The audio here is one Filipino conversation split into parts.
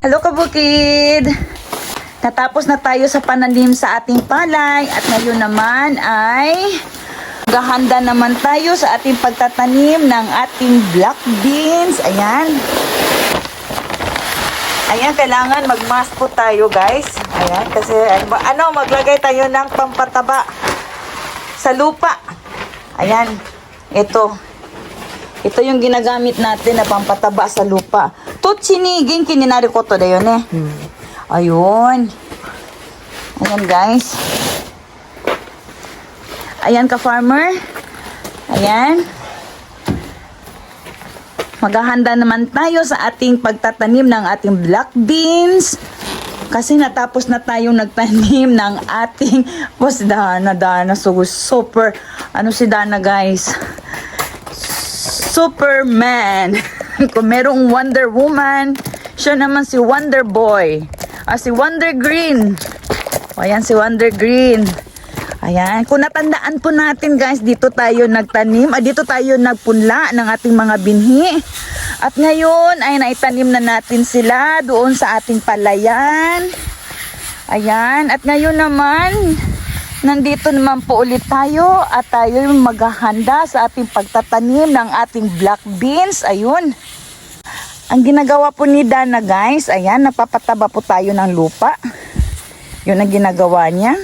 Hello kabukid! Natapos na tayo sa pananim sa ating palay at ngayon naman ay maghahanda naman tayo sa ating pagtatanim ng ating black beans. Ayan. Ayan, kailangan mag-mask po tayo guys. Ayan, kasi maglagay tayo ng pampataba sa lupa. Ayan, ito. Ito yung ginagamit natin na pampataba sa lupa. Tutsinigin kininari ko to da yun eh. Ayun. Ayan guys. Ayan ka farmer. Ayan. Maghahanda naman tayo sa ating pagtatanim ng ating black beans. Kasi natapos na tayong nagtanim ng ating si Dana. So super, si Dana guys. Superman. Kung merong Wonder Woman, siya naman si Wonder Boy. Si Wonder Green. Ayan si Wonder Green. Ayan. Kung natandaan po natin guys, dito tayo nagtanim. Dito tayo nagpunla ng ating mga binhi. At ngayon ay naitanim na natin sila doon sa ating palayan. Ayan. At ngayon naman, nandito naman po ulit tayo at tayo maghahanda sa ating pagtatanim ng ating black beans. Ayun. Ang ginagawa po ni Dana guys, ayan, napapataba po tayo ng lupa. Yun ang ginagawa niya.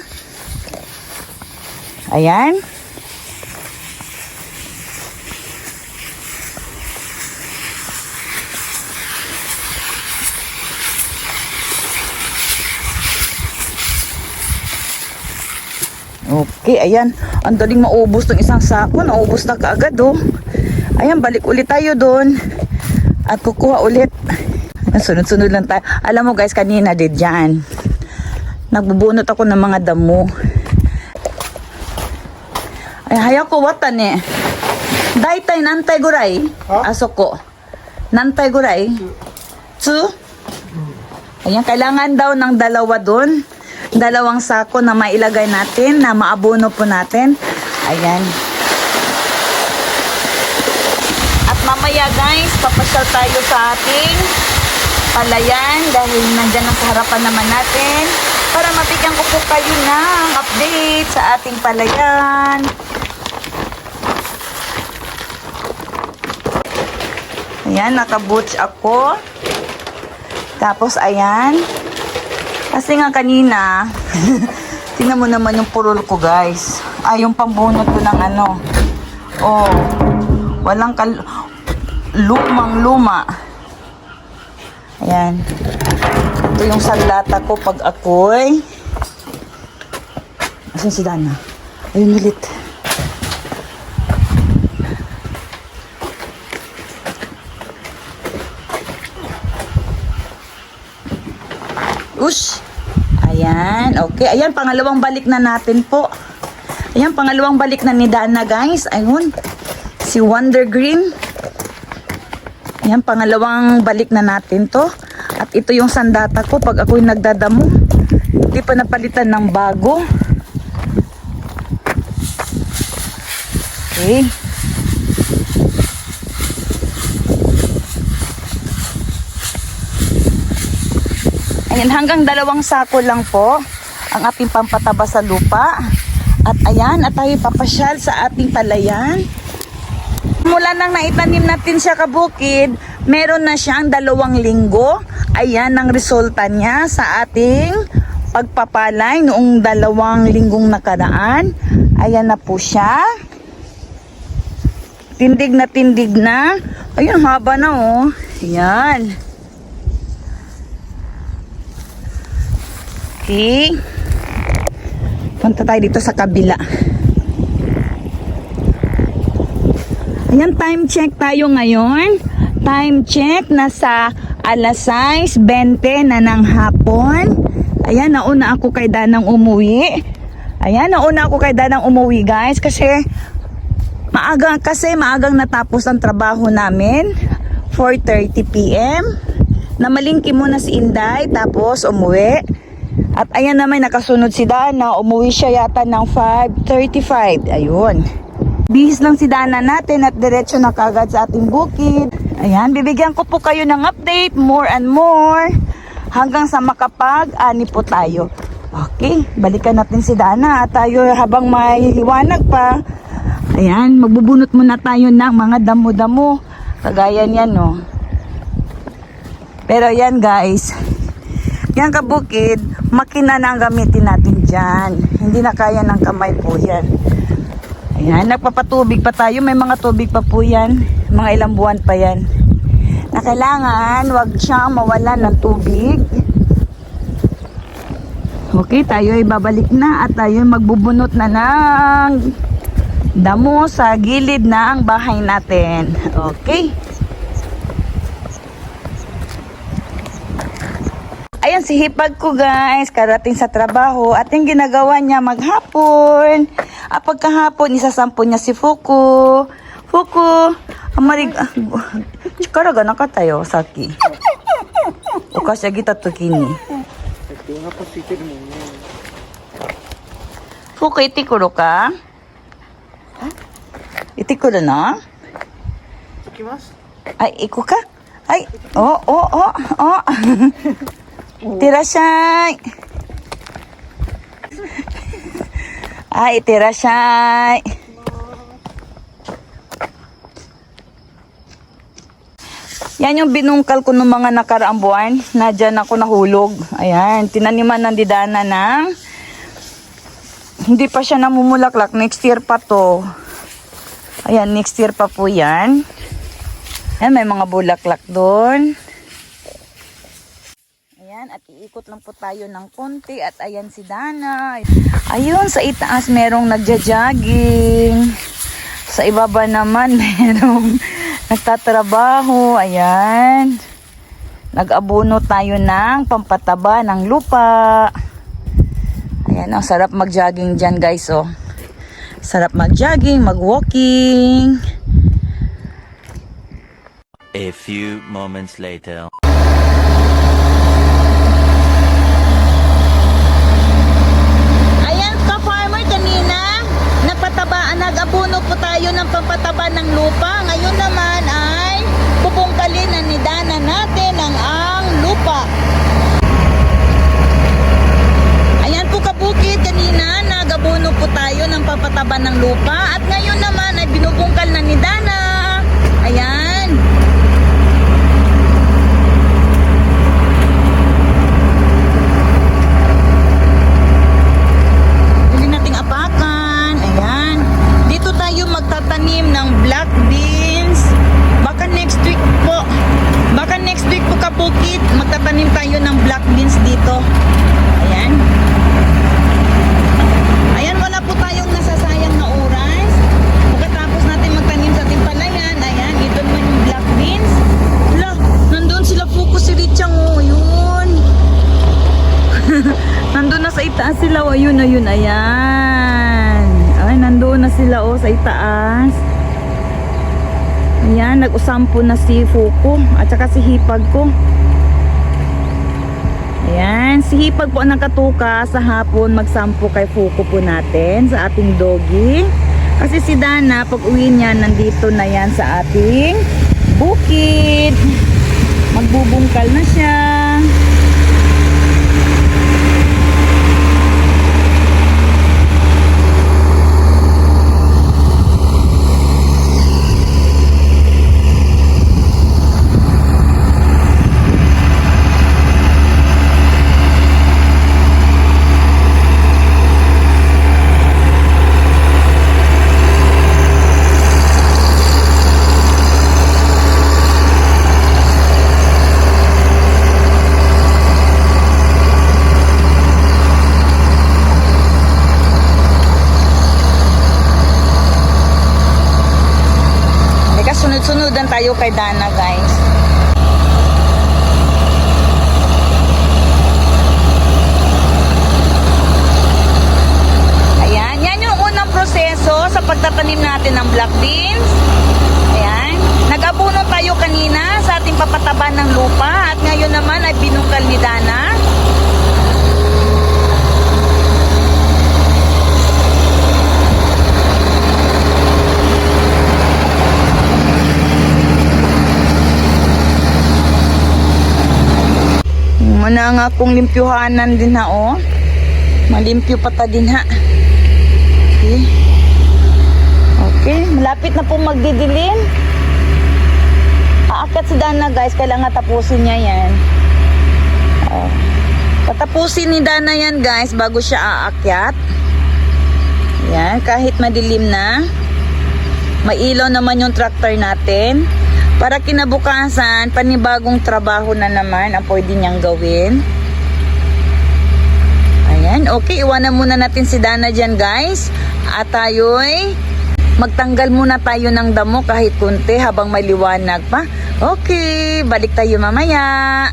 Ayan. Okay, ayan. Ang daling maubos ng isang sako. Naubos na kaagad, oh. Ayan, balik ulit tayo doon. At kukuha ulit. Sunod-sunod lang tayo. Alam mo guys, kanina din dyan. Nagbubunot ako ng mga damo. Ay, hayaw ko watan eh. Daytay nantay guray. Asok ko. Nantay guray. Two. Ayan, kailangan daw ng dalawa doon. 2 sako na mailagay natin, na maabono po natin. Ayan. At mamaya guys, papasyal tayo sa ating palayan dahil nandyan ang sa harapan naman natin para mabigyan ko po kayo ng update sa ating palayan. Ayan, nakaboots ako. Tapos ayan. Kasi nga kanina, tingnan mo naman yung purol ko guys. Yung pambunot ko ng walang lumang-luma. Ayan. Ito yung sandata ko pag ako'y... Asan si Dana? Ayun ulit. Ush! Ayan. Okay. Ayan, pangalawang balik na natin po. Ayan, pangalawang balik na ni Dana guys. Ayun. Si Wonder Green. Ayan, pangalawang balik na natin to. At ito yung sandata ko pag ako'y nagdadamo. Hindi pa napalitan ng bago. Okay. Ayan, hanggang 2 sako lang po ang ating pampataba sa lupa. At ayan, at tayo papasyal sa ating palayan. Mula nang naitanim natin siya kabukid, meron na siyang 2 linggo. Ayan ang resulta niya sa ating pagpapalay noong 2 linggong nakaraan. Ayan na po siya. Tindig na tindig na. Ayun, haba na oh. Ayan. Okay. Punta tayo dito sa kabila. Ayan, time check tayo ngayon. Time check, nasa Alas 6:20 na ng hapon. Ayan, nauna ako kay Danang umuwi. Guys, kasi maagang natapos ang trabaho namin. 4:30 PM. Namalingki muna si Inday, tapos umuwi. At ayan naman, nakasunod si Dana. Umuwi siya yata ng 5:35. Ayun. Bihis lang si Dana natin at diretso na kagad sa ating bukid. Ayan, bibigyan ko po kayo ng update, more and more, hanggang sa makapag-ani po tayo. Okay, balikan natin si Dana at tayo habang may liwanag pa. Ayan, magbubunot muna tayo ng mga damo-damo. Kagaya niyan, no. Pero yan guys, yan kabukid, makina na ang gamitin natin dyan. Hindi na kaya ng kamay po yan. Ayan, nagpapatubig pa tayo. May mga tubig pa po yan. Mga ilang buwan pa yan. Na kailangan, wag siyang mawalan ng tubig. Okay, tayo ay babalik na at tayo magbubunot na ng damo sa gilid ng bahay natin. Okay. Ayan si Hipag ko guys, karating sa trabaho at yung ginagawa niya maghapon. At pagkahapon, isasampo niya si Fuku. Fuku, amarig... Chikaraga na ka tayo, Saki. O kasya kita to kini. Fuku, itikuro ka? Itikuro na? Ay, iko ka? Ay, oh. Itirashay. Ay, itirashay. Yan yung binungkal ko ng mga nakaraang buwan na dyan ako nahulog. Ayan, tinaniman ng Didana ng hindi pa siya namumulaklak. Next year pa to. Ayan, next year pa po yan. Ayan, may mga bulaklak doon. Ayan, at iikot lang po tayo ng konti. At ayan si Dana. Ayun, sa itaas merong nagja-jogging. Sa ibaba naman merong nagtatrabaho. Ayan. Nag-abuno tayo ng pampataba ng lupa. Ayan, ang sarap mag-jogging dyan guys, oh. Sarap mag-jogging, mag-walking. A few moments later. Ayan ka farmer, kanina nagpatabaan, nag-abuno po tayo ng pampataba ng lupa. Ngayon naman ay pupungkalin na ni Dana natin ang lupa. Ayan po kabukid, kanina nag-abuno po tayo ng pampataba ng lupa. At ngayon naman ay binubungkal na ni Dana. Ayan. Apakan. Ayan. Dito tayo magtatanim ng black beans. Baka next week po kabukid, magtatanim tayo ng black beans dito. Ayan. Ayan, wala po tayong nasasayang na oras. Pagkatapos natin magtanim sa timpalayan, ayan, ito naman yung black beans. Hala, nandun sila focus si Richang, oh, yun. Nandun na sa itaas sila, oh, ayun, ayan. Ay, nandun na sila, oh, sa itaas. Ayan, nag-usampo na si Fuku at saka si Hipag ko. Ayan, si Hipag po ang nakatuka sa hapon magsampo kay Fuku po natin sa ating doggy. Kasi si Dana, pag uwi niya, nandito na yan sa ating bukid. Magbubungkal na siya. ng lupa at ngayon naman ay binungkal ni Dana. Muna nga kung limpyuhanan din ha, oh. Malimpyo pa ta din ha. Okay. Okay, malapit na po magdidilim. Aakyat si Dana guys, kailangan tapusin niya yan. Oh. Patapusin ni Dana yan guys bago siya aakyat. Yan, kahit madilim na. Mailaw naman yung tractor natin. Para kinabukasan, panibagong trabaho na naman ang pwede niyang gawin. Ayan, okay, iwanan muna natin si Dana dyan guys. At tayo'y magtanggal muna tayo ng damo kahit kunti habang may liwanag pa. Okay, balik tayo mamaya.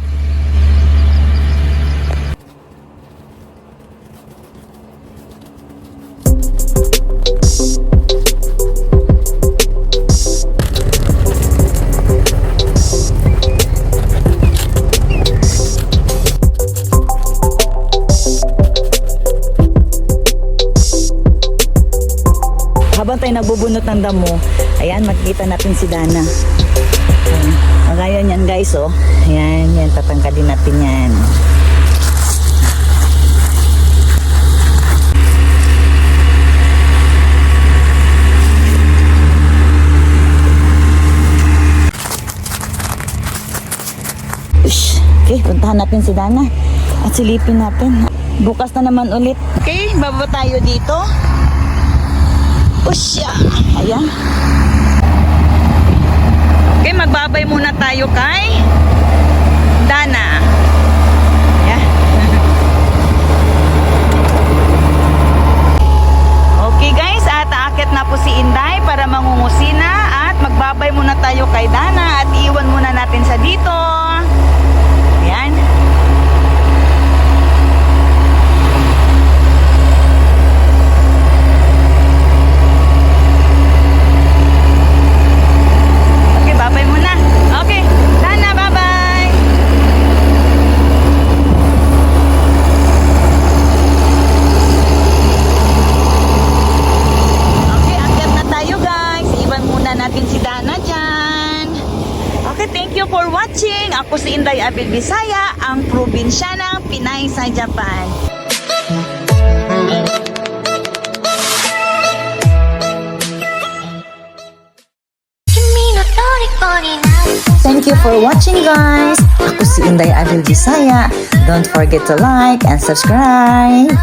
Habang tayo nagbubunot ng damo, ayan, makikita natin si Dana. Ayan. Ngayon yan guys, oh. Ayan, yan, tatanggalin natin yan. Ush. Okay, puntahan natin si Dana at silipin natin. Bukas na naman ulit. Okay, baba tayo dito. Usya! Ayan. Okay, magbabay muna tayo kay Dana. Ayan. Okay guys, at aakyat na po si Inday para mangungusina at magbabay muna tayo kay Dana at iwan muna natin sa dito. Ayan. Babay muna. Okay. Dana, bye-bye. Okay, akyat na tayo guys. Iwan muna natin si Dana dyan. Okay, thank you for watching. Ako si Inday Abel Bisaya, ang probinsyanang Pinay sa Japan. Thank you for watching guys. Ako si Inday Abel Bisaya. Don't forget to like and subscribe.